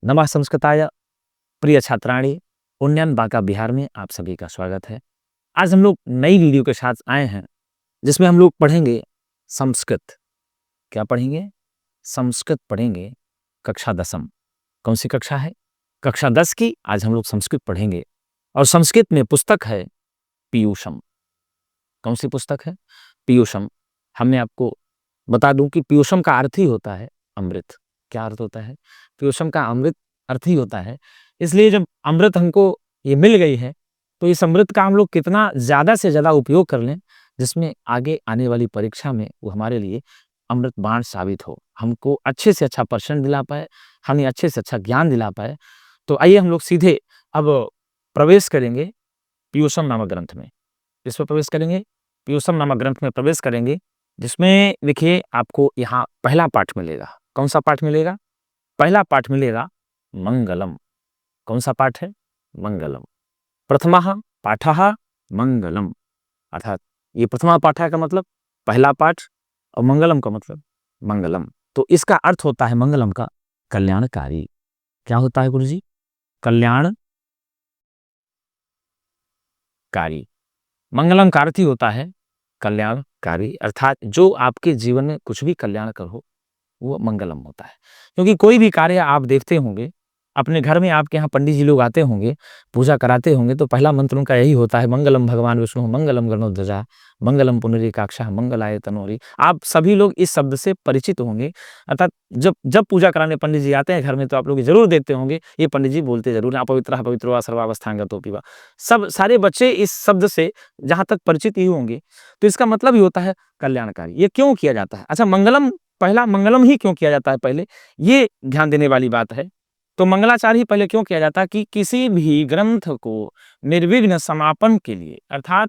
नमः संस्कृताय प्रिय छात्राणी उन्नयन बांका बिहार में आप सभी का स्वागत है। आज हम लोग नई वीडियो के साथ आए हैं जिसमें हम लोग पढ़ेंगे संस्कृत। क्या पढ़ेंगे? संस्कृत पढ़ेंगे, कक्षा 10वीं। कौन सी कक्षा है? कक्षा 10 की। आज हम लोग संस्कृत पढ़ेंगे और संस्कृत में पुस्तक है पीयूषम। कौन सी पुस्तक है? पीयूषम। हमने आपको बता दूं कि पीयूषम का अर्थ ही होता है अमृत। क्या अर्थ होता है? पीयूषम का अमृत अर्थ ही होता है। इसलिए जब अमृत हमको ये मिल गई है तो इस अमृत का हम लोग कितना ज़्यादा से ज़्यादा उपयोग कर लें, जिसमें आगे आने वाली परीक्षा में वो हमारे लिए अमृत बाण साबित हो, हमको अच्छे से अच्छा परसेंट दिला पाए, हमें अच्छे से अच्छा ज्ञान दिला पाए। तो आइए हम लोग सीधे अब प्रवेश करेंगे पीयूषम नामक ग्रंथ में। इस पर प्रवेश करेंगे, पीयूषम नामक ग्रंथ में प्रवेश करेंगे, जिसमें देखिए आपको यहाँ पहला पाठ मिलेगा। कौन सा पाठ मिलेगा? पहला पाठ मिलेगा मंगलम। कौन सा पाठ है? मंगलम। प्रथमः पाठः मंगलम, अर्थात ये प्रथमा पाठः का मतलब पहला पाठ और मंगलम का मतलब मंगलम। तो इसका अर्थ होता है मंगलम का कल्याणकारी। क्या होता है गुरुजी? कल्याणकारी। मंगलम का अर्थ ही होता है कल्याणकारी, अर्थात जो आपके जीवन में कुछ भी कल्याण कर हो वो मंगलम होता है। क्योंकि कोई भी कार्य आप देखते होंगे अपने घर में, आपके यहाँ पंडित जी लोग आते होंगे, पूजा कराते होंगे, तो पहला मंत्र उनका यही होता है मंगलम भगवान विष्णु मंगलम गरुड़ध्वजा मंगलम पुंडरीकाक्षः मंगलाय तनोहरि। आप सभी लोग इस शब्द से परिचित होंगे। अर्थात जब जब पूजा कराने पंडित जी आते हैं घर में तो आप लोग जरूर देखते होंगे ये पंडित जी बोलते जरूर हैं अपवित्रः पवित्रो सर्वावस्थांगतो पिबा। सब सारे बच्चे इस शब्द से जहाँ तक परिचित ही होंगे। तो इसका मतलब ही होता है कल्याणकारी। ये क्यों किया जाता है? अच्छा, मंगलम, पहला मंगलम ही क्यों किया जाता है पहले, ये ध्यान देने वाली बात है। तो मंगलाचार ही पहले क्यों किया जाता है कि किसी भी ग्रंथ को निर्विघ्न समापन के लिए, अर्थात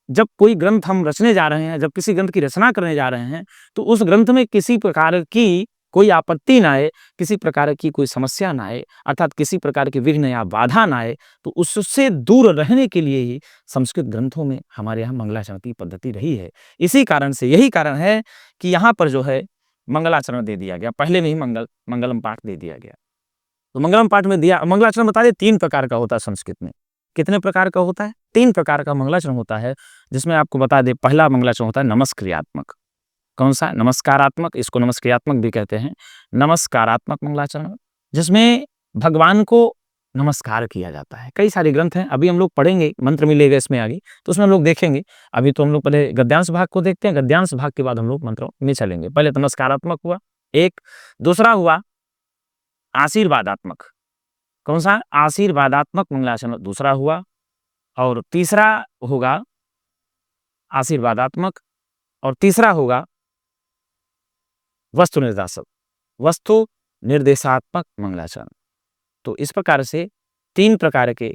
जब कोई ग्रंथ हम रचने जा रहे हैं, जब किसी ग्रंथ की रचना करने जा रहे हैं, तो उस ग्रंथ में किसी प्रकार की कोई आपत्ति ना आए, किसी प्रकार की कोई समस्या ना आए, अर्थात किसी प्रकार की विघ्न या बाधा ना आए, तो उससे दूर रहने के लिए ही संस्कृत ग्रंथों में हमारे यहाँ मंगलाचरण की पद्धति रही है। इसी कारण से, यही कारण है कि यहाँ पर जो है मंगलाचरण दे दिया गया, पहले में ही मंगलम पाठ दे दिया गया। तो मंगलम पाठ में दिया। मंगलाचरण बता दे 3 प्रकार का होता है संस्कृत में। कितने प्रकार का होता है? 3 प्रकार का मंगलाचरण होता है, जिसमें आपको बता दे पहला मंगलाचरण होता है नमस्क्रियात्मक। कौन सा? नमस्कारात्मक। इसको नमस्क्रियात्मक भी कहते हैं। नमस्कारात्मक मंगलाचरण, जिसमें भगवान को नमस्कार किया जाता है। कई सारे ग्रंथ हैं, अभी हम लोग पढ़ेंगे, मंत्र मिलेगा इसमें आगे, तो उसमें हम लोग देखेंगे। अभी तो हम लोग पहले गद्यांश भाग को देखते हैं, गद्यांश भाग के बाद हम लोग मंत्रों में चलेंगे। पहले तो नमस्कारात्मक हुआ एक, दूसरा हुआ आशीर्वादात्मक। कौन सा? आशीर्वादात्मक मंगलाचरण दूसरा हुआ, और तीसरा होगा आशीर्वादात्मक, और तीसरा होगा वस्तु निर्देशक, वस्तु निर्देशात्मक मंगलाचरण। तो इस प्रकार से 3 प्रकार के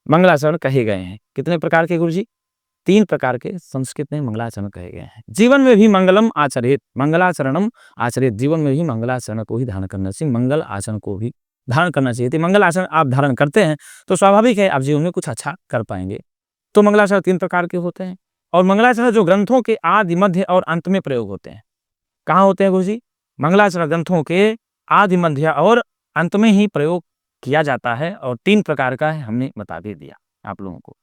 मंगलाचरण कहे गए हैं। कितने प्रकार के गुरुजी? 3 प्रकार के संस्कृत में मंगलाचरण कहे गए हैं। जीवन में भी मंगलम आचरित, मंगलाचरणम आचरित। जीवन में भी मंगलाचरण को ही धारण करना चाहिए, मंगल आचरण को भी धारण करना चाहिए। तो मंगल आचरण आप धारण करते हैं तो स्वाभाविक है आप जीवन में कुछ अच्छा कर पाएंगे। तो मंगलाचरण 3 प्रकार के होते हैं, और मंगलाचरण जो ग्रंथों के आदि, मध्य और अंत में प्रयोग होते हैं। कहाँ होते हैं गुरुजी? मंगलाचरण ग्रंथों के आदि, मध्य और अंत में ही प्रयोग किया जाता है, और 3 प्रकार का है, हमने बता भी दिया आप लोगों को।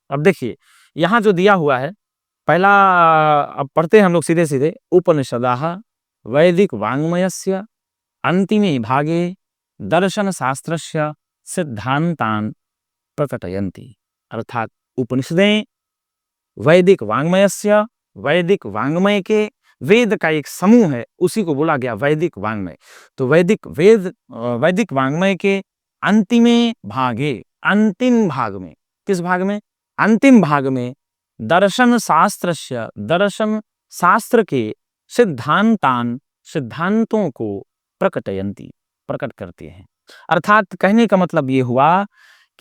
अब देखिए यहाँ जो दिया हुआ है, पहला अब पढ़ते हैं हम लोग सीधे सीधे। उपनिषदाः वैदिक वाङ्मयस्य अंतिमे भागे दर्शन शास्त्रस्य सिद्धांतान प्रकटयन्ति। अर्थात उपनिषदें वैदिक वाङ्मयस्य, वैदिक वाङ्मय के, वेद का एक समूह है, उसी को बोला गया वैदिक वाङ्मय। तो वैदिक वाङ्मय के अंतिमे भागे, अंतिम भाग में, किस भाग में? अंतिम भाग में दर्शन शास्त्रस्य, दर्शन शास्त्र के सिद्धांतान, सिद्धांतों को प्रकटयन्ति, प्रकट करते हैं। अर्थात कहने का मतलब ये हुआ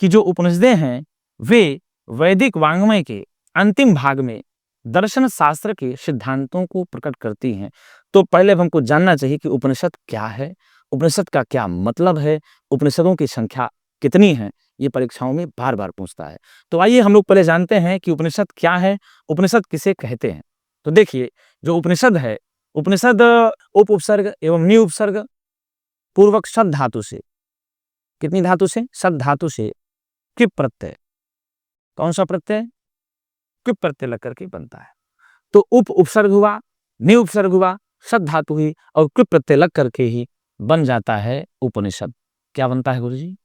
कि जो उपनिषदें हैं वे वैदिक वाङ्मय के अंतिम भाग में दर्शन शास्त्र के सिद्धांतों को प्रकट करती हैं। तो पहले हमको जानना चाहिए कि उपनिषद क्या है, उपनिषद का क्या मतलब है, उपनिषदों की संख्या कितनी है। ये परीक्षाओं में बार बार पूछता है। तो आइए हम लोग पहले जानते हैं कि उपनिषद क्या है, उपनिषद किसे कहते हैं। तो देखिए जो उपनिषद है, उपनिषद उप उपसर्ग एवं नि उपसर्ग पूर्वक सद धातु से, कितनी धातु से? सद धातु से किप प्रत्यय, कौन सा प्रत्यय? किप प्रत्यय लग करके बनता है। तो उपसर्ग हुआ, नि उपसर्ग हुआ, सद धातु हुई और किप प्रत्यय लग करके ही बन जाता है उपनिषद। क्या बनता है गुरुजी?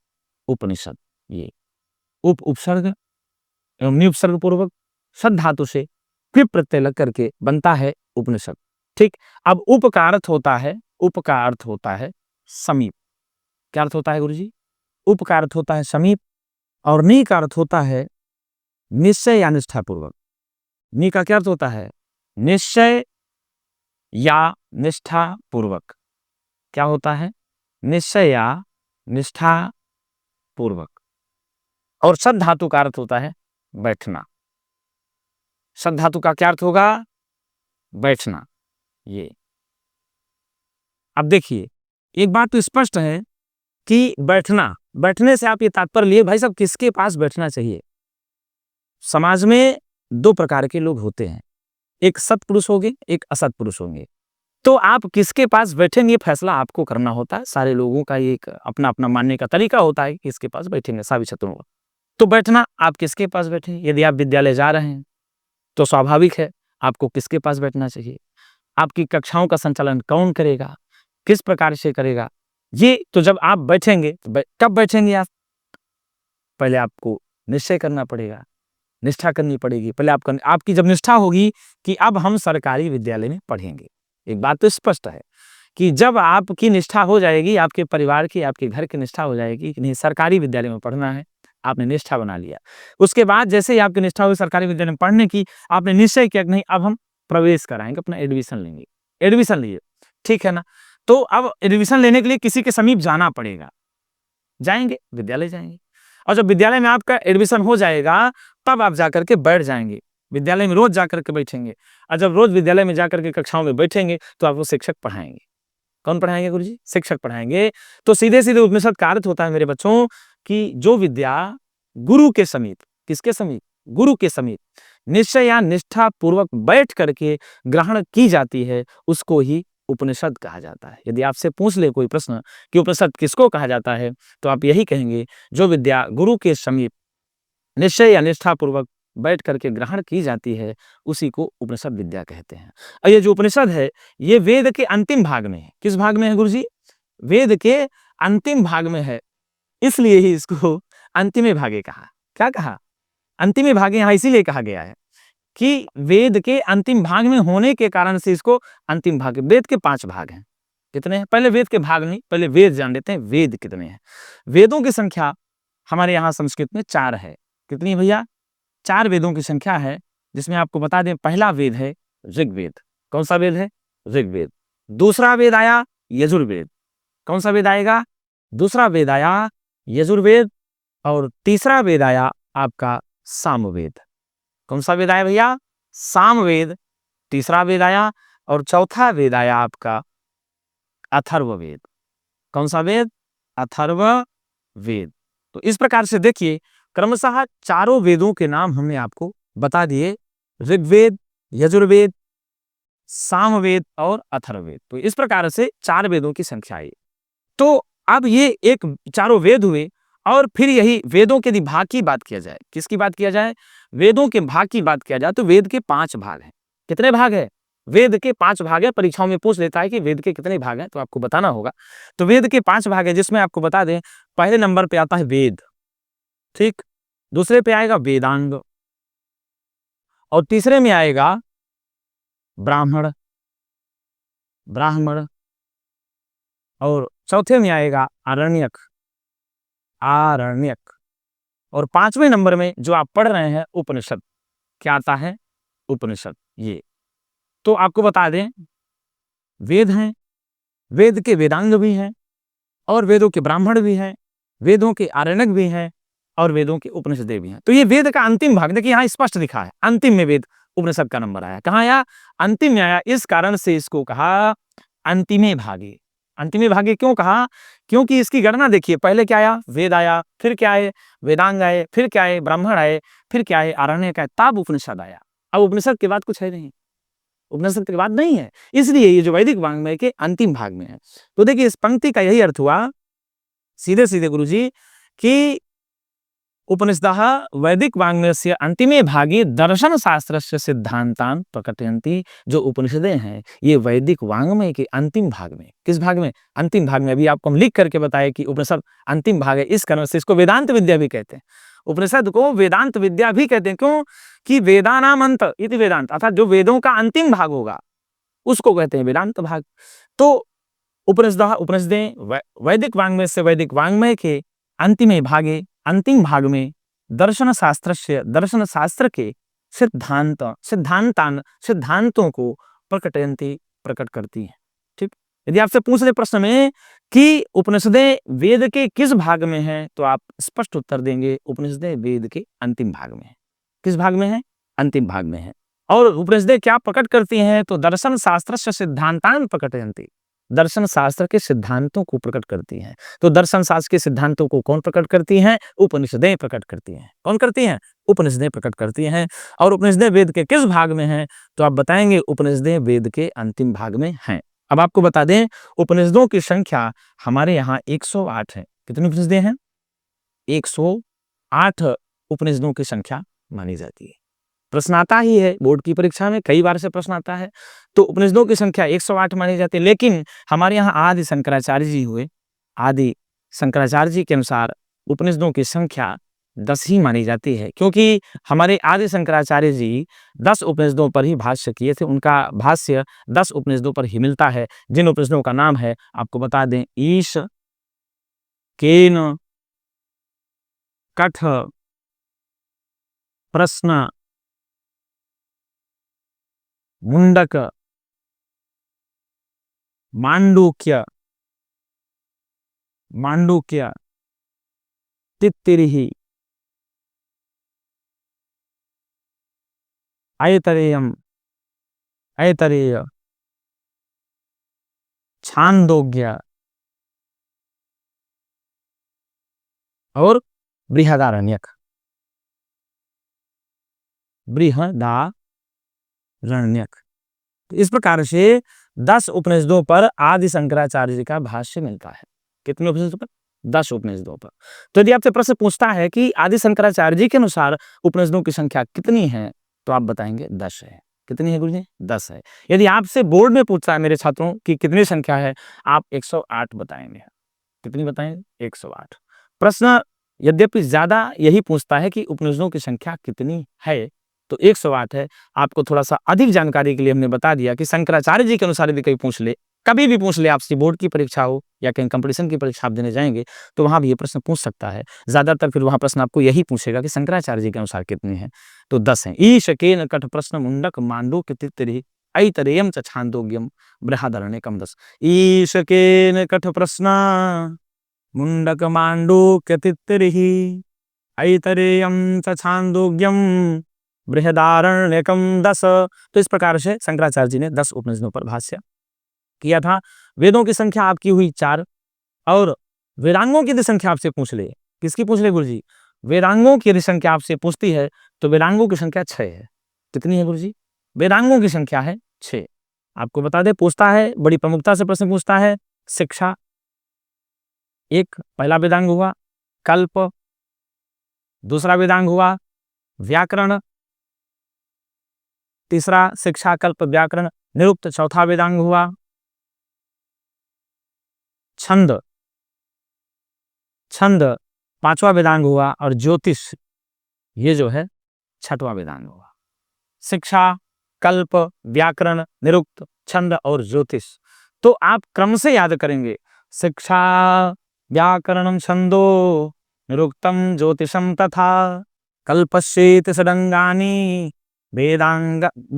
उपनिषद। ये उपसर्ग एवं नि उपसर्ग पूर्वक सद धातु से किप प्रत्यय लग करके बनता है उपनिषद। ठीक। अब उप का अर्थ होता है, उप का अर्थ होता है समीप। क्या अर्थ होता है गुरुजी? उप का अर्थ होता है समीप और नि का अर्थ होता है निश्चय या निष्ठा पूर्वक। नि का क्या अर्थ होता है? निश्चय या निष्ठा पूर्वक। क्या होता है? निश्चय या निष्ठा पूर्वक। और सद धातु का अर्थ होता है बैठना। सद धातु का क्या अर्थ होगा? बैठना। ये अब देखिए, एक बात तो स्पष्ट है कि बैठना, बैठने से आप ये तात्पर्य लिए भाई साहब किसके पास बैठना चाहिए? समाज में दो प्रकार के लोग होते हैं, एक सत्पुरुष होंगे, एक असत्पुरुष होंगे। तो आप किसके पास बैठेंगे ये फैसला आपको करना होता है। सारे लोगों का ये एक अपना अपना मानने का तरीका होता है कि किसके पास बैठेंगे, सभी छत्रों का। तो बैठना, आप किसके पास बैठे? यदि आप विद्यालय जा रहे हैं तो स्वाभाविक है आपको किसके पास बैठना चाहिए। आपकी कक्षाओं का संचालन कौन करेगा, किस प्रकार से करेगा, ये तो जब आप बैठेंगे तो कब बैठेंगे आप? पहले आपको निश्चय करना पड़ेगा, निष्ठा करनी पड़ेगी। पहले आपकी जब निष्ठा होगी कि अब हम सरकारी विद्यालय में पढ़ेंगे, एक बात तो स्पष्ट है कि जब आपकी निष्ठा हो जाएगी, आपके परिवार की, आपके घर की निष्ठा हो जाएगी कि नहीं सरकारी विद्यालय में पढ़ना है, आपने निष्ठा बना लिया। उसके बाद जैसे ही आपकी निष्ठा हुई सरकारी विद्यालय में पढ़ने की, आपने निश्चय किया कि नहीं अब हम प्रवेश कराएंगे, अपना एडमिशन लेंगे। एडमिशन लिए, ठीक है ना? तो अब एडमिशन लेने के लिए किसी के समीप जाना पड़ेगा, जाएंगे, विद्यालय जाएंगे। और जब विद्यालय में आपका एडमिशन हो जाएगा तब आप जाकर के बैठ जाएंगे, विद्यालय में रोज जाकर के बैठेंगे। और जब रोज विद्यालय में जाकर के कक्षाओं में बैठेंगे तो आपको शिक्षक पढ़ाएंगे। कौन पढ़ाएंगे गुरुजी? शिक्षक पढ़ाएंगे। तो सीधे सीधे उपनिषद का अर्थ होता है मेरे बच्चों कि जो विद्या गुरु के समीप, किसके समीप? गुरु के समीप निश्चय या निष्ठा पूर्वक बैठ करके ग्रहण की जाती है, उसको ही उपनिषद कहा जाता है। यदि आपसे पूछ ले कोई प्रश्न कि उपनिषद किसको कहा जाता है, तो आप यही कहेंगे जो विद्या गुरु के समीप निश्चय या निष्ठा पूर्वक बैठ करके ग्रहण की जाती है, उसी को उपनिषद विद्या कहते हैं। और ये जो उपनिषद है ये वेद के अंतिम भाग में है। किस भाग में है गुरुजी? वेद के अंतिम भाग में है, इसलिए ही इसको अंतिमे भागे कहा। क्या कहा? अंतिमे भागे। यहाँ इसीलिए कहा गया है कि वेद के अंतिम भाग में होने के कारण से इसको अंतिम भाग। वेद के 5 भाग हैं। कितने हैं? पहले वेद के भाग नहीं, पहले वेद जान लेते हैं वेद कितने हैं। वेदों की संख्या हमारे यहाँ संस्कृत में 4 है। कितनी है भैया? 4 वेदों की संख्या है, जिसमें आपको बता दें पहला वेद है ऋग्वेद। कौन सा वेद है? ऋग्वेद। दूसरा वेद आया यजुर्वेद। कौन सा वेद आएगा? दूसरा वेद आया यजुर्वेद। और तीसरा वेद आया आपका सामवेद। कौन सा वेद आया भैया? सामवेद। तीसरा वेद आया और चौथा वेद आया आपका अथर्ववेद। कौन सा वेद? अथर्ववेद। तो इस प्रकार से देखिए क्रमशः चारों वेदों के नाम हमने आपको बता दिए, ऋग्वेद, यजुर्वेद, सामवेद और अथर्ववेद। तो इस प्रकार से 4 वेदों की संख्या है। तो अब ये एक चारों वेद हुए और फिर यही वेदों के भाग की बात किया जाए। किसकी बात किया जाए? वेदों के भाग की बात किया जाए तो वेद के 5 भाग हैं। कितने भाग है? वेद के 5 भाग है। परीक्षाओं में पूछ लेता है कि वेद के कितने भाग हैं, तो आपको बताना होगा। तो वेद के 5 भाग है, जिसमें आपको बता दें पहले नंबर पे आता है वेद, ठीक। दूसरे पे आएगा वेदांग और तीसरे में आएगा ब्राह्मण, ब्राह्मण और चौथे में आएगा आरण्यक, आरण्यक और 5वें नंबर में जो आप पढ़ रहे हैं उपनिषद। क्या आता है? उपनिषद। ये तो आपको बता दें वेद हैं, वेद के वेदांग भी हैं और वेदों के ब्राह्मण भी हैं, वेदों के आरण्यक भी हैं और वेदों के उपनिषदें भी हैं। तो ये वेद का अंतिम भाग, देखिए यहाँ स्पष्ट लिखा है अंतिम में वेद उपनिषद का नंबर आया। कहाँ आया? अंतिम में आया। इस कारण से इसको कहा अंतिमे भागे। अंतिमे भागे क्यों कहा? क्योंकि इसकी गणना देखिए, पहले क्या आया? वेद आया, फिर क्या आए? वेदांग आए, फिर क्या आए? ब्राह्मण आए, फिर क्या आए? आरण्यक आए, तब उपनिषद आया। अब उपनिषद के बाद कुछ है नहीं। उपनिषद के बाद नहीं है, इसलिए ये जो वैदिक वाङ्मय के अंतिम भाग में है। तो देखिए इस पंक्ति का यही अर्थ हुआ सीधे-सीधे गुरुजी कि उपनिषदः वैदिक वाङ्मयस्य अंतिमे भागे दर्शनशास्त्रस्य सिद्धान्तान् प्रकटयन्ति। जो उपनिषदें हैं ये वैदिक वाङ्मय के अंतिम भाग में, किस भाग में? अंतिम भाग में। अभी आपको हम लिख करके बताए कि उपनिषद अंतिम भाग है, इस कारण से इसको वेदांत विद्या भी कहते हैं। उपनिषद को वेदांत विद्या भी कहते हैं, क्यों? कि वेदानाम अंत इति वेदांत, अर्थात जो वेदों का अंतिम भाग होगा उसको कहते हैं वेदांत भाग। तो उपनिषदः उपनिषदें वैदिक वाङ्मय से वैदिक वाङ्मय के अंतिमे भागे, अंतिम भाग में दर्शन शास्त्र के सिद्धांतों को प्रकटयन्ति, प्रकट करती हैं। ठीक, यदि आपसे पूछ ले प्रश्न में कि उपनिषदें वेद के किस भाग में हैं, तो आप स्पष्ट उत्तर देंगे उपनिषदें वेद के अंतिम भाग में है। किस भाग में है? अंतिम भाग में है। और उपनिषदें क्या प्रकट करती हैं? तो दर्शन शास्त्रस्य सिद्धांतान् प्रकटयन्ति, दर्शन शास्त्र के सिद्धांतों को प्रकट करती हैं। तो दर्शन शास्त्र के सिद्धांतों को कौन प्रकट करती हैं? उपनिषदें प्रकट करती हैं। कौन करती हैं? उपनिषदें प्रकट करती हैं। और उपनिषदें वेद के किस भाग में हैं? तो आप बताएंगे उपनिषदें वेद के अंतिम भाग में हैं। अब आपको बता दें उपनिषदों की संख्या हमारे यहाँ 108 है। कितनी उपनिषदें हैं? 108 उपनिषदों की संख्या मानी जाती है। प्रश्न आता ही है बोर्ड की परीक्षा में, कई बार से प्रश्न आता है। तो उपनिषदों की संख्या 108 मानी जाती है, लेकिन हमारे यहाँ आदि शंकराचार्य जी हुए, आदि शंकराचार्य जी के अनुसार उपनिषदों की संख्या 10 ही मानी जाती है, क्योंकि हमारे आदि शंकराचार्य जी 10 उपनिषदों पर ही भाष्य किए थे। उनका भाष्य 10 उपनिषदों पर ही मिलता है, जिन उपनिषदों का नाम है आपको बता दें ईश, केन, कठ, प्रश्न, मुंडक, मांडूक्य, तित्तिरिहि, ऐतरेय, छांदोग्य और बृहदारण्यक। इस प्रकार से 10 उपनिषदों पर आदि शंकराचार्य जी का भाष्य मिलता है। कितने उपनिषदों पर? 10 उपनिषदों पर। तो यदि आपसे प्रश्न पूछता है कि आदि शंकराचार्य जी के अनुसार उपनिषदों की संख्या कितनी है, तो आप बताएंगे 10 है। कितनी है गुरुजी? 10 है। यदि आपसे बोर्ड में पूछता है मेरे छात्रों की कितनी संख्या है, आप 108 बताएंगे। कितनी बताएंगे? 108। प्रश्न यद्यपि ज्यादा यही पूछता है कि उपनिषदों की संख्या कितनी है, तो 108 है। आपको थोड़ा सा अधिक जानकारी के लिए हमने बता दिया कि शंकराचार्य जी के अनुसार यदि कोई पूछ ले, कभी भी पूछ ले, आपसे बोर्ड की परीक्षा हो या कहीं कंपटीशन की परीक्षा आप देने जाएंगे, तो वहां भी ये प्रश्न पूछ सकता है। ज्यादातर फिर वहां प्रश्न आपको यही पूछेगा कि शंकराचार्य जी के अनुसार कितनी है, तो 10 है। ईश, केन, कठ, प्रश्न, मुंडक, मांडूक्य, तित्तिरिहि, ऐतरेयं च छांदोग्यं बृहदारण्यकं 10। ईश, केन, कठ, प्रश्न, मुंडक, मांडूक्य, तित्तिरिहि, ऐतरेयं च छांदोग्यं बृहदारण्यकं 10। तो इस प्रकार से शंकराचार्य जी ने 10 उपनिषदों पर भाष्य किया था। वेदों की संख्या आपकी हुई 4, और वेदांगों की यदि संख्या आपसे पूछ ले, किसकी पूछ ले गुरुजी? वेदांगों की यदि संख्या आपसे पूछती है, तो वेदांगों की संख्या 6 है। कितनी है गुरुजी? वेदांगों की संख्या है 6। आपको बता दे, पूछता है, बड़ी प्रमुखता से प्रश्न पूछता है। शिक्षा एक पहला वेदांग हुआ, कल्प दूसरा वेदांग हुआ, व्याकरण तीसरा, शिक्षा, कल्प, व्याकरण, निरुक्त चौथा वेदांग हुआ, छंद पांचवा वेदांग हुआ, और ज्योतिष ये जो है छठवां वेदांग हुआ। शिक्षा, कल्प, व्याकरण, निरुक्त, छंद और ज्योतिष। तो आप क्रम से याद करेंगे, शिक्षा, व्याकरणं, छंदो, निरुक्तम, ज्योतिषम तथा कल्पस्येति षडंगानि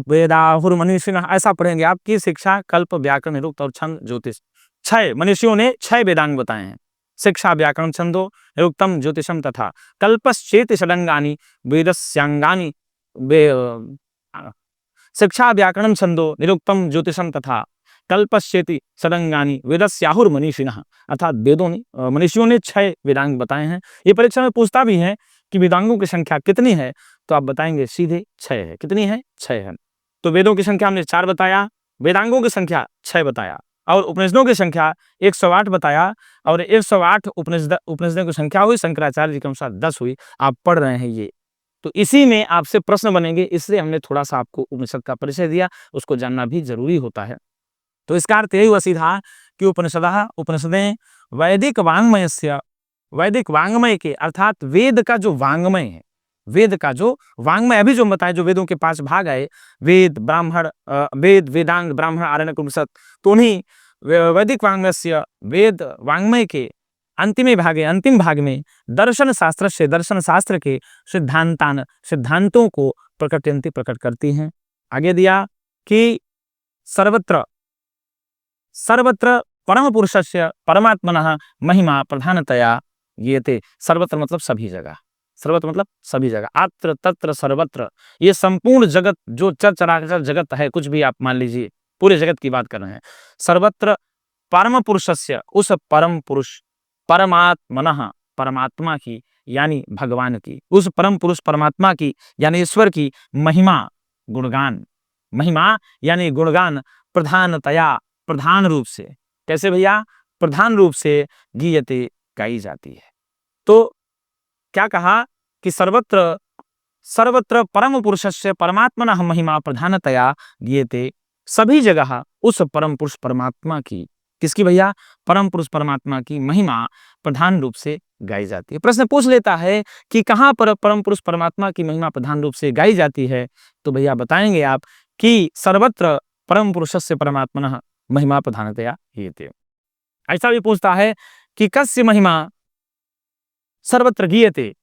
वेदाहुर्मनीषिणः। ऐसा पढ़ेंगे आपकी शिक्षा, कल्प, व्याकरण, निरुक्त और छंद, ज्योतिष। 6 मनीषियों ने 6 वेदांग बताए हैं। शिक्षा, व्याकरण, छंदो, निरुक्तम, ज्योतिषम तथा कल्पस्येति षडंगानि वेदस्यांगानि। शिक्षा, व्याकरण, छंदो, निरुक्तम, ज्योतिषम तथा कल्पस्येति षडंगानि वेदस्याहुर्मनीषिणः। अर्थात वेदों ने मनीषियों ने 6 वेदांग बताए हैं। ये परीक्षा में पूछता भी है कि वेदांगों की संख्या कितनी है, तो आप बताएंगे सीधे 6 है। कितनी है? 6 है। तो वेदों की संख्या हमने 4 बताया, वेदांगों की संख्या 6 बताया और उपनिषदों की संख्या 108 बताया और 108 उपनिषदों की संख्या हुई, शंकराचार्य जी के अनुसार 10 हुई। आप पढ़ रहे हैं ये, तो इसी में आपसे प्रश्न बनेंगे, इसलिए हमने थोड़ा-सा आपको उपनिषद का परिचय दिया, उसको जानना भी ज़रूरी होता है। तो इसका अर्थ यही हुआ सीधा कि उपनिषदें वैदिक वाङ्मय के अर्थात वेद का जो वाङ्मय है, वेद का जो वाङ्मय अभी जो बताया, जो वेदों के 5 भाग आए, वेद, ब्राह्मण, वेदांग, ब्राह्मण, आरण्यक, उपनिषद, तो उन्हीं वैदिक वाङ्मयस्य वेद वाङ्मय के अंतिम भाग में दर्शन शास्त्र के सिद्धांतों को प्रकट करती हैं। आगे दिया कि सर्वत्र परम पुरुषस्य परमात्मनः महिमा प्रधानतया गीयते। सर्वत्र मतलब सभी जगह, सर्वत्र मतलब सभी जगह, अत्र तत्र सर्वत्र, ये संपूर्ण जगत जो चराचर जगत है, कुछ भी आप मान लीजिए, पूरे जगत की बात कर रहे हैं। सर्वत्र परम पुरुषस्य, उस परम पुरुष, परमात्मनः, परमात्मा की यानी भगवान की, उस परम पुरुष परमात्मा की यानी ईश्वर की महिमा यानी गुणगान प्रधानतया, प्रधान रूप से, कैसे भैया? प्रधान रूप से गीयते, गाई जाती है। तो क्या कहा कि सर्वत्र परम पुरुषस्य परमात्मनः महिमा प्रधानतया गीयते, सभी जगह उस परम पुरुष परमात्मा की, किसकी भैया? परम पुरुष परमात्मा की महिमा प्रधान रूप से गाई जाती है। प्रश्न पूछ लेता है कि कहां पर परम पुरुष परमात्मा की महिमा प्रधान रूप से गाई जाती है? तो भैया बताएंगे आप कि सर्वत्र परम पुरुषस्य परमात्मनः महिमा प्रधानतया गीयते। ऐसा भी पूछता है कि कस्य महिमा सर्वत्र गीयते,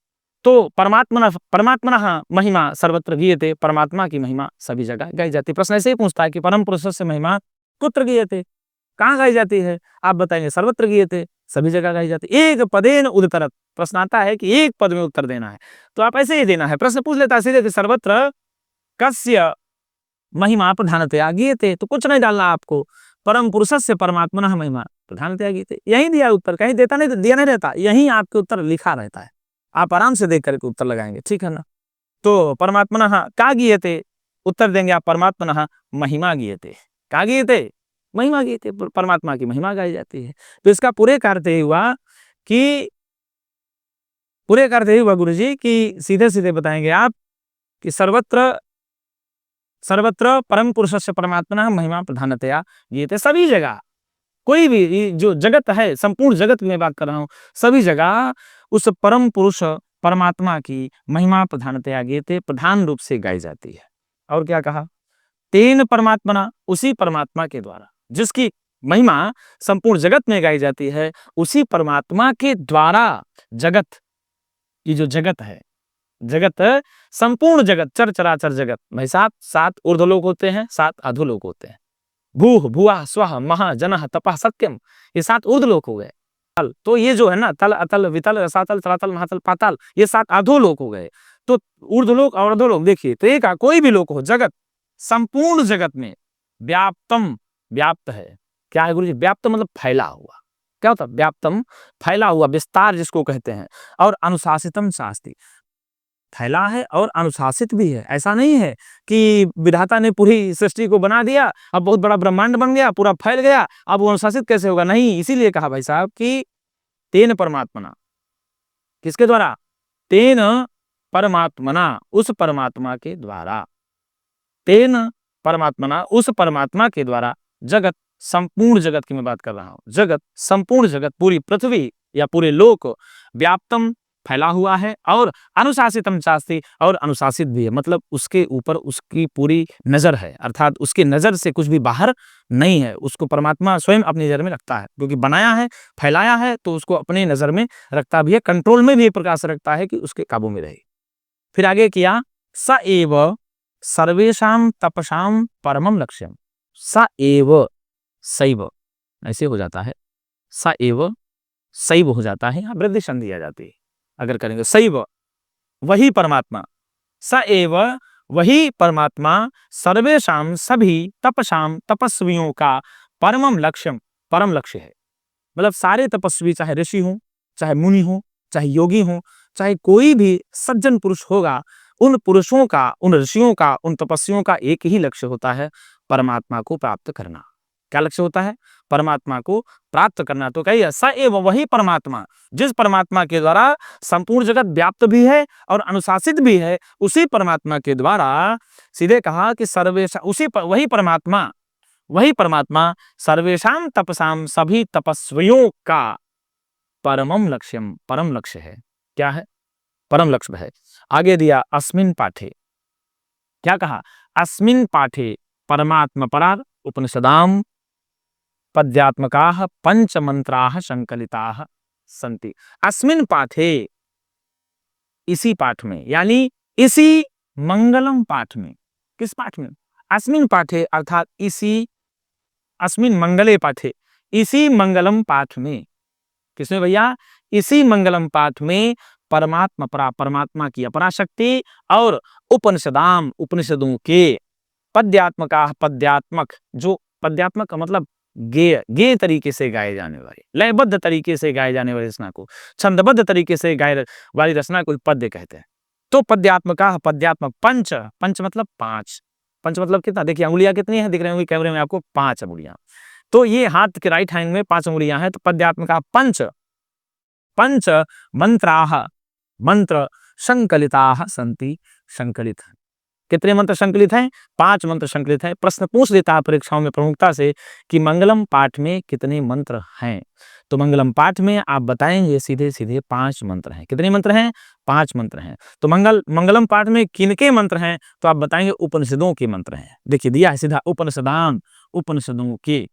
तो परमात्मनः महिमा सर्वत्र गीयते, परमात्मा की महिमा सभी जगह गाई जाती है। प्रश्न ऐसे ही पूछता है कि परम पुरुषस्य महिमा कुत्र गीयते, कहाँ गाई जाती है? आप बताएंगे सर्वत्र गीयते, सभी जगह गाई जाती है। एक पदेन उदतरत, प्रश्न आता है कि एक पद में उत्तर देना है, तो आप ऐसे ही देना है। प्रश्न पूछ लेता है सीधे कि सर्वत्र कस्य महिमा प्रधानतया गीयते, तो कुछ नहीं डालना आपको, परम पुरुषस्य परमात्मनः महिमा प्रधानतया गीयते, यही दिया उत्तर, कहीं दिया नहीं रहता, यही आपके उत्तर लिखा रहता है, आप आराम से देख करके उत्तर लगाएंगे, ठीक है ना? तो परमात्मनः का गीयते, उत्तर देंगे आप परमात्मनः महिमा गीयते, का गीयते, महिमा गीयते, परमात्मा की महिमा गाई जाती है। तो इसका पूरे का अर्थ हुआ गुरुजी कि सीधे बताएंगे आप कि सर्वत्र परम पुरुषस्य परमात्मनः महिमा प्रधानतया गीयते, सभी जगह, कोई भी जो जगत है, संपूर्ण जगत में बात कर रहा हूं, सभी जगह उस परम पुरुष परमात्मा की महिमा प्रधानतया गीयते, प्रधान रूप से गाई जाती है। और क्या कहा? तेन परमात्मना, उसी परमात्मा के द्वारा, जिसकी महिमा संपूर्ण जगत में गाई जाती है, उसी परमात्मा के द्वारा जगत, ये जो जगत है, जगत, संपूर्ण जगत, चराचर जगत, भाई साहब 7 ऊर्ध्वलोक होते हैं, 7 अधोलोक होते हैं। भूः भुवः स्वः महा जनः तपः सत्यम, ये 7 ऊर्ध्वलोक हो गए। तो ये जो है ना, तल अतल वितल रसातल तलातल महातल पाताल, ये 7 अधोलोक हो गए। तो ऊर्ध्वलोक और अधोलोक देखिए, तो एक कोई भी लोक हो, जगत, संपूर्ण जगत में व्याप्त है। क्या है गुरुजी? व्याप्त मतलब फैला हुआ। क्या होता है? व्याप्तम, फैला हुआ, विस्तार जिसको कहते हैं। और अनुशासितम शास्ति, फैला है और अनुशासित भी है। ऐसा नहीं है कि विधाता ने पूरी सृष्टि को बना दिया, अब बहुत बड़ा ब्रह्मांड बन गया, पूरा फैल गया, अब वो अनुशासित कैसे होगा? नहीं, इसीलिए कहा भाई साहब कि तेन परमात्मना, किसके द्वारा? तेन परमात्मना, उस परमात्मा के द्वारा, तेन परमात्मना, उस परमात्मा के द्वारा, जगत, संपूर्ण जगत की मैं बात कर रहा हूं, जगत, संपूर्ण जगत, पूरी पृथ्वी या पूरे लोक, व्याप्तम, फैला हुआ है, और अनुशासितम शास्ति, और अनुशासित भी है, मतलब उसके ऊपर उसकी पूरी नजर है, अर्थात उसकी नजर से कुछ भी बाहर नहीं है, उसको परमात्मा स्वयं अपनी नजर में रखता है, क्योंकि बनाया है, फैलाया है, तो उसको अपनी नजर में रखता भी है, कंट्रोल में भी एक प्रकार से रखता है कि उसके काबू में रहे। फिर आगे किया, स एव सर्वेषां तपसां परमम लक्ष्यम, स एव, सैव, ऐसे हो जाता है, स एव, सैव हो जाता है, यहाँ वृद्धि संधि आ जाती है अगर करेंगे, सैव, वही परमात्मा, स एव, वही परमात्मा, सर्वेषां, सभी, तपसां, तपस्वियों का, परमम लक्ष्यम, परम लक्ष्य है। मतलब सारे तपस्वी, चाहे ऋषि हो, चाहे मुनि हो, चाहे योगी हो, चाहे कोई भी सज्जन पुरुष होगा, उन पुरुषों का, उन ऋषियों का, उन तपस्वियों का एक ही लक्ष्य होता है, परमात्मा को प्राप्त करना। क्या लक्ष्य होता है? परमात्मा को प्राप्त करना। तो कहिए स एव वही परमात्मा, जिस परमात्मा के द्वारा संपूर्ण जगत व्याप्त भी है और अनुशासित भी है, उसी परमात्मा के द्वारा सीधे कहा कि वही परमात्मा सर्वेषां तपसाम, सभी तपस्वियों का परम लक्ष्य है। क्या है? परम लक्ष्य है। आगे दिया अस्मिन् पाठे, क्या कहा? अस्मिन् पाठे परमात्मपरार उपनिषदाम पद्यात्मकाः पंचमंत्राः संकलिताः सन्ति। अस्मिन् पाठे, इसी पाठ में, यानी इसी मंगलम पाठ में। किस पाठ में? अस्मिन् पाठे अर्थात इसी, अस्मिन् मंगले पाठे, इसी मंगलम पाठ में। किसमें भैया? इसी मंगलम पाठ में परमात्मा की अपराशक्ति और उपनिषदाम, उपनिषदों के पद्यात्मका, पद्यात्मक, जो पद्यात्मक का मतलब गेय तरीके से गाए जाने वाले, लयबद्ध तरीके से गाए जाने वाली रचना को, छंदबद्ध तरीके से गाए वाली रचना को पद्य कहते हैं। तो पद्यात्मका, पद्यात्मक, पंच मतलब 5, पंच मतलब कितना? देखिए अंगुलियां कितनी है, दिख रही होंगी कैमरे में आपको, 5 अंगुलियां। तो ये हाथ के राइट हैंड में 5 अंगुलियां हैं। तो पद्यात्मका पंच मंत्राः, मंत्र संकलिताः सन्ति, संकलित। कितने मंत्र संकलित हैं? 5 मंत्र संकलित हैं। प्रश्न पूछ लेता है परीक्षाओं में प्रमुखता से कि मंगलम पाठ में कितने मंत्र हैं। तो मंगलम पाठ में आप बताएंगे सीधे सीधे 5 मंत्र हैं। कितने मंत्र हैं? 5 मंत्र हैं। तो मंगलम पाठ में किनके मंत्र हैं? तो आप बताएंगे उपनिषदों के मंत्र हैं। देखिए दिया है सीधा, उपनिषदाम, उपनिषदों के।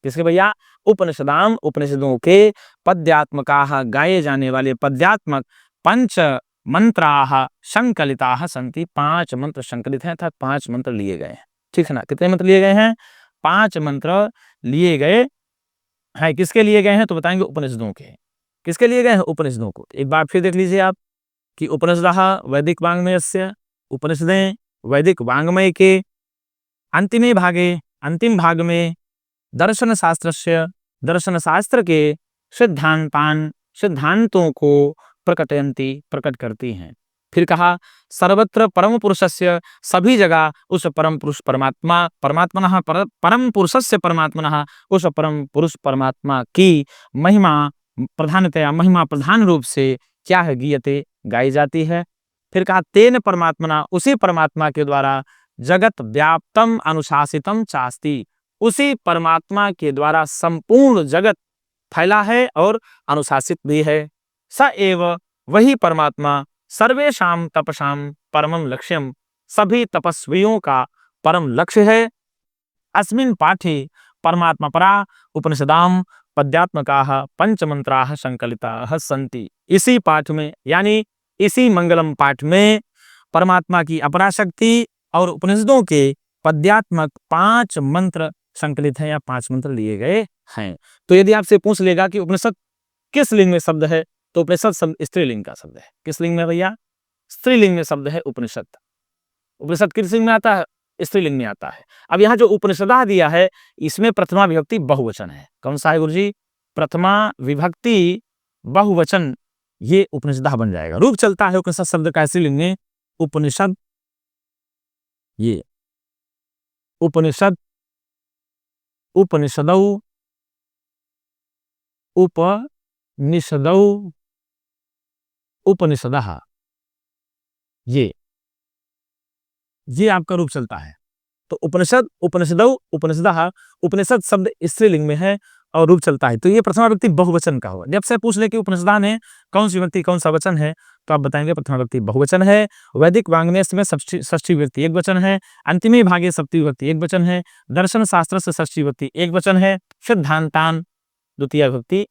किसके भैया? उपनिषदाम, उपनिषदों के, पद्यात्मकाः, गाए जाने वाले पद्यात्मक, पंच मंत्राः संकलिताः सन्ति, 5 मंत्र संकलित हैं, अर्थात 5 मंत्र लिए गए हैं। ठीक है ना? कितने मंत्र लिए गए हैं? 5 मंत्र लिए गए हैं। किसके लिए गए हैं? तो बताएंगे उपनिषदों के। किसके लिए गए हैं? उपनिषदों को। एक बार फिर देख लीजिए आप कि उपनिषदः वैदिक वाङ्मयस्य, उपनिषदें वैदिक वाङ्मय के अंतिम भाग में दर्शन शास्त्रस्य, दर्शन शास्त्र के सिद्धांतों को प्रकट करती हैं। फिर कहा सर्वत्र परम पुरुषस्य, सभी जगह उस परम पुरुष परमात्मनः परम पुरुषस्य परमात्मनः, उस परम पुरुष परमात्मा की महिमा प्रधान रूप से क्या है? गीयते, गाई जाती है। फिर कहा तेन परमात्मना, उसी परमात्मा के द्वारा जगत व्याप्तम अनुशासितम चास्ति, उसी परमात्मा के द्वारा संपूर्ण जगत फैला है और अनुशासित भी है। स एव वही परमात्मा सर्वेषां तपसां परमं लक्ष्यम, सभी तपस्वियों का परम लक्ष्य है। अस्मिन् पाठे परमात्मा परा उपनिषदाम पद्यात्मकाः पंचमंत्राः संकलिताः सन्ति। इसी पाठ में, यानी इसी मंगलम पाठ में परमात्मा की अपराशक्ति और उपनिषदों के पद्यात्मक 5 मंत्र संकलित हैं या 5 मंत्र लिए गए हैं। तो यदि आपसे पूछ लेगा कि उपनिषद किस लिंग में शब्द है, तो उपनिषद शब्द स्त्रीलिंग का शब्द है। किस लिंग में भैया? स्त्रीलिंग में शब्द है उपनिषद। उपनिषद किस लिंग में आता है? स्त्रीलिंग में आता है। अब यहाँ जो उपनिषदा दिया है, इसमें प्रथमा विभक्ति बहुवचन है। कौन सा है गुरुजी? प्रथमा विभक्ति बहुवचन, ये उपनिषदा बन जाएगा। रूप चलता है उपनिषद शब्द का स्त्रीलिंग में, उपनिषद, ये उपनिषद, उपनिषदौ, उपनिषदौ, उपनिषदः, ये आपका रूप चलता है। तो उपनिषद, उपनिषदौ, उपनिषदः, उपनिषद शब्द स्त्रीलिंग में है और रूप चलता है। तो ये प्रथमा व्यक्ति बहुवचन का होगा। जब से पूछ ले कि उपनिषदा में कौन सी व्यक्ति, कौन सा वचन है, तो आप बताएंगे प्रथमा व्यक्ति बहुवचन है। वैदिक वाङ्मय में षष्ठी व्यक्ति एक वचन है। अंतिमे भागे सप्तमी व्यक्ति एक वचन है। दर्शन शास्त्र से षष्ठी व्यक्ति एक वचन है। सिद्धांतान द्वितीय व्यक्ति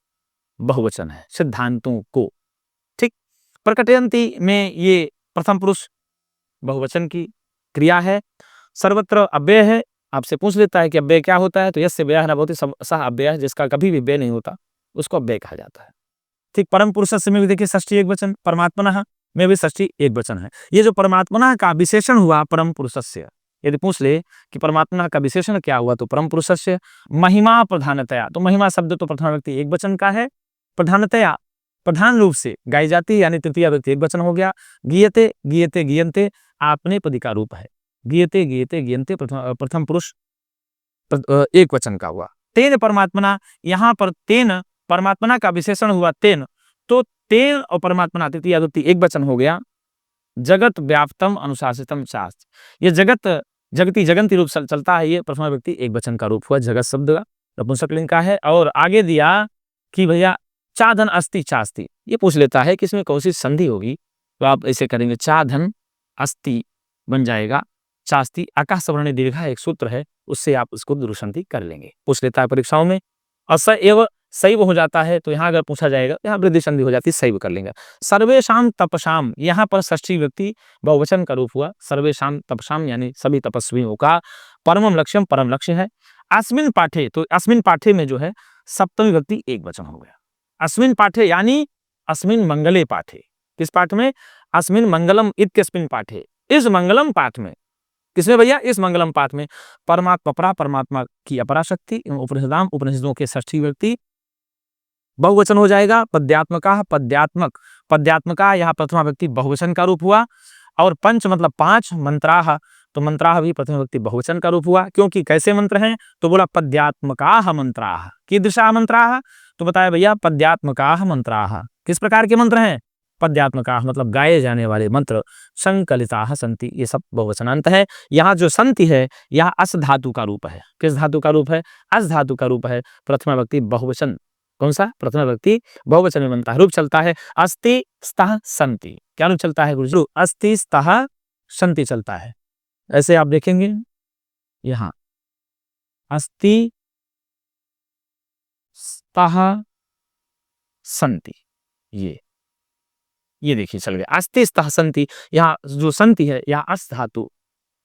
बहुवचन है, सिद्धांतों को। ठीक। प्रकटयन्ति में ये प्रथम पुरुष बहुवचन की क्रिया है। सर्वत्र अव्यय है। आपसे पूछ लेता है कि अव्यय क्या होता है, तो यस्य व्ययः न भवति सः अव्ययः, जिसका कभी भी व्यय नहीं होता उसको अव्यय कहा जाता है। ठीक। परम पुरुषस्य में भी देखिए षष्ठी एक वचन, परमात्मनः में भी षष्ठी एक वचन है। ये जो परमात्मनः का विशेषण हुआ परम पुरुषस्य, यदि पूछ ले कि परमात्मा का विशेषण क्या हुआ, तो परम पुरुषस्य महिमा प्रधानतया, तो महिमा शब्द तो प्रथमा व्यक्ति एक वचन का है। प्रधानतया प्रधान रूप से गाई जाती है, यानी तृतीया व्यक्ति एक वचन हो गया। गीयते गीयते गीयन्ते आपने पदी का रूप है। गीयते गीयते गीयन्ते प्रथम पुरुष एक वचन का हुआ। तेन परमात्मना, यहाँ पर तेन परमात्मना का विशेषण हुआ तेन, तो तेन और परमात्मना तृतीया व्यक्ति एक वचन हो गया। जगत व्याप्तम अनुशासितम शास्त्र, ये जगत जगती जगंती रूप चलता है, ये प्रथम व्यक्ति एक वचन का रूप हुआ। जगत शब्द नपुंसकलिंग का है। और आगे दिया कि भैया चा धन अस्ति चास्ति, ये पूछ लेता है कि इसमें कौन सी संधि होगी, तो आप ऐसे करेंगे चा धन अस्ति बन जाएगा चास्ति, आकाश सवर्ण दीर्घा एक सूत्र है, उससे आप उसको दुरुसंधि कर लेंगे। पूछ लेता है परीक्षाओं में। और स एव शैव हो जाता है, तो यहाँ अगर पूछा जाएगा यहाँ वृद्धि संधि हो जाती है, शैव कर लेंगे। सर्वेशाम तपसाम, यहाँ पर षष्ठी व्यक्ति बहुवचन का रूप हुआ। सर्वेशाम तपसाम यानी सभी तपस्वियों का परमम लक्ष्यम परम लक्ष्य है। अस्मिन पाठे, तो अस्मिन पाठे में जो है सप्तमी व्यक्ति एक वचन हो गया। अस्मिन पाठे यानी अस्मिन मंगले पाठे, किस पाठ में? अस्मिन मंगलम इत्यस्मिन पाठे, इस मंगलम पाठ में। किसमें भैया? इस मंगलम पाठ में। परमात्मा परमात्मा की अपरा शक्ति एवं उपनिषदाम उपनिषदों के षष्ठी व्यक्ति बहुवचन हो जाएगा। पद्यात्मका पद्यात्मक, पद्यात्मका यहाँ प्रथमा व्यक्ति बहुवचन का रूप हुआ। और पंच मतलब पांच, मंत्राह, तो मंत्राह भी प्रथम व्यक्ति बहुवचन का रूप हुआ। क्योंकि कैसे मंत्र हैं? तो बोला पद्यात्मका मंत्राह, कीदृशा मंत्राह, तो बताया भैया पद्यात्मका मंत्राह, किस प्रकार के मंत्र हैं? पद्यात्मका मतलब गाए जाने वाले मंत्र। संकलिता संति, ये सब बहुवचनांत है। यहाँ जो संति है यहाँ अस धातु का रूप है। किस धातु का रूप है? अस धातु का रूप है। प्रथमा व्यक्ति बहुवचन, कौन सा? प्रथमा व्यक्ति बहुवचन में बनता है, रूप चलता है अस्ति स्तः संति। क्या रूप चलता है गुरुजी? अस्ति स्तः संति चलता है। ऐसे आप देखेंगे यहाँ अस्ति स्तः संति, ये देखिए चल गया अस्ति स्तः संति। यहाँ जो संति है यहाँ अस धातु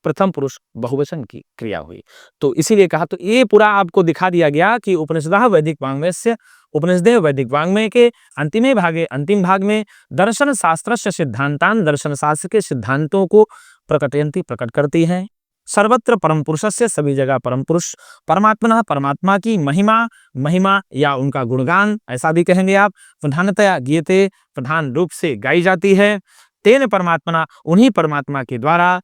प्रथम पुरुष बहुवचन की क्रिया हुई, तो इसीलिए कहा। तो ये पूरा आपको दिखा दिया गया कि उपनिषदः वैदिक वाङ्मयस्य, उपनिषदे वैदिक वाङ्मय के अंतिमे भागे, अंतिम भाग में दर्शन शास्त्रस्य सिद्धांतान, दर्शन शास्त्र के सिद्धांतों को प्रकटयन्ति, प्रकट करती हैं। सर्वत्र परम पुरुषस्य, सभी जगह परम पुरुष परमात्मा, परमात्मा की महिमा, महिमा या उनका गुणगान ऐसा भी कहेंगे आप, प्रधानतया गीयते प्रधान रूप से गाई जाती है। तेन परमात्मना, उन्हीं परमात्मा के द्वारा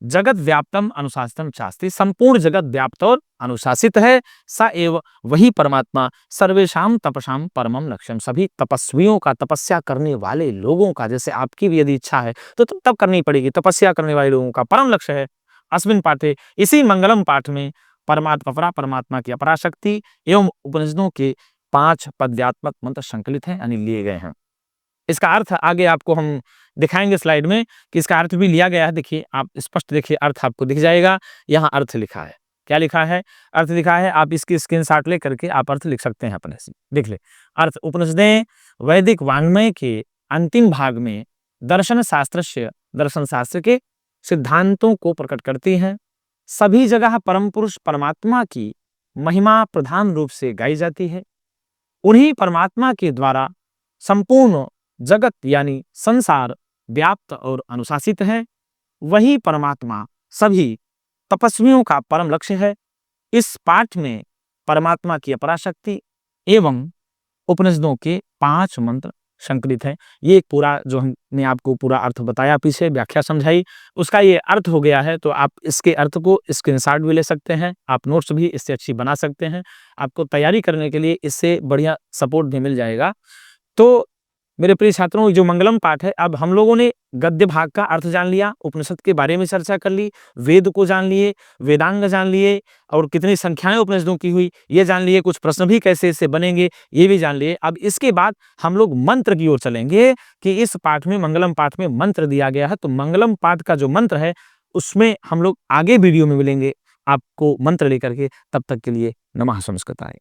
जगत व्याप्तम अनुशासितम चास्ति, संपूर्ण जगत व्याप्त और अनुशासित है। स एव, वही परमात्मा सर्वेशाम तपसाम परमम लक्ष्यम, सभी तपस्वियों का, तपस्या करने वाले लोगों का, जैसे आपकी भी यदि इच्छा है तो तब करनी पड़ेगी, तपस्या करने वाले लोगों का परम लक्ष्य है। अस्मिन पाठे, इसी मंगलम पाठ में परमात्मा परमात्मा की अपरा शक्ति एवं उपनिषदों के 5 पद्यात्मक मंत्र संकलित हैं, यानी लिए गए हैं। इसका अर्थ आगे आपको हम दिखाएंगे स्लाइड में कि इसका अर्थ भी लिया गया है। देखिए आप स्पष्ट देखिए, अर्थ आपको दिख जाएगा। यहाँ अर्थ लिखा है, क्या लिखा है? अर्थ लिखा है। आप इसकी स्क्रीनशॉट ले करके आप अर्थ लिख सकते हैं अपने से, देख ले अर्थ। उपनिषदें वैदिक वाङ्मय के अंतिम भाग में दर्शन शास्त्र के सिद्धांतों को प्रकट करती हैं। सभी जगह परम पुरुष परमात्मा की महिमा प्रधान रूप से गाई जाती है। उन्हीं परमात्मा के द्वारा संपूर्ण जगत यानी संसार व्याप्त और अनुशासित है। वही परमात्मा सभी तपस्वियों का परम लक्ष्य है। इस पाठ में परमात्मा की अपरा शक्ति एवं उपनिषदों के 5 मंत्र संकलित हैं। ये पूरा जो हमने आपको पूरा अर्थ बताया, पीछे व्याख्या समझाई, उसका ये अर्थ हो गया है। तो आप इसके अर्थ को स्क्रीनशॉट भी ले सकते हैं, आप नोट्स भी इससे अच्छी बना सकते हैं। आपको तैयारी करने के लिए इससे बढ़िया सपोर्ट भी मिल जाएगा। तो मेरे प्रिय छात्रों, जो मंगलम पाठ है, अब हम लोगों ने गद्य भाग का अर्थ जान लिया, उपनिषद के बारे में चर्चा कर ली, वेद को जान लिए, वेदांग जान लिए, और कितनी संख्याएं उपनिषदों की हुई ये जान लिए, कुछ प्रश्न भी कैसे इससे बनेंगे ये भी जान लिए। अब इसके बाद हम लोग मंत्र की ओर चलेंगे कि इस पाठ में, मंगलम पाठ में मंत्र दिया गया है। तो मंगलम पाठ का जो मंत्र है उसमें हम लोग आगे वीडियो में मिलेंगे आपको मंत्र लेकर के। तब तक के लिए नमः संस्कृताय।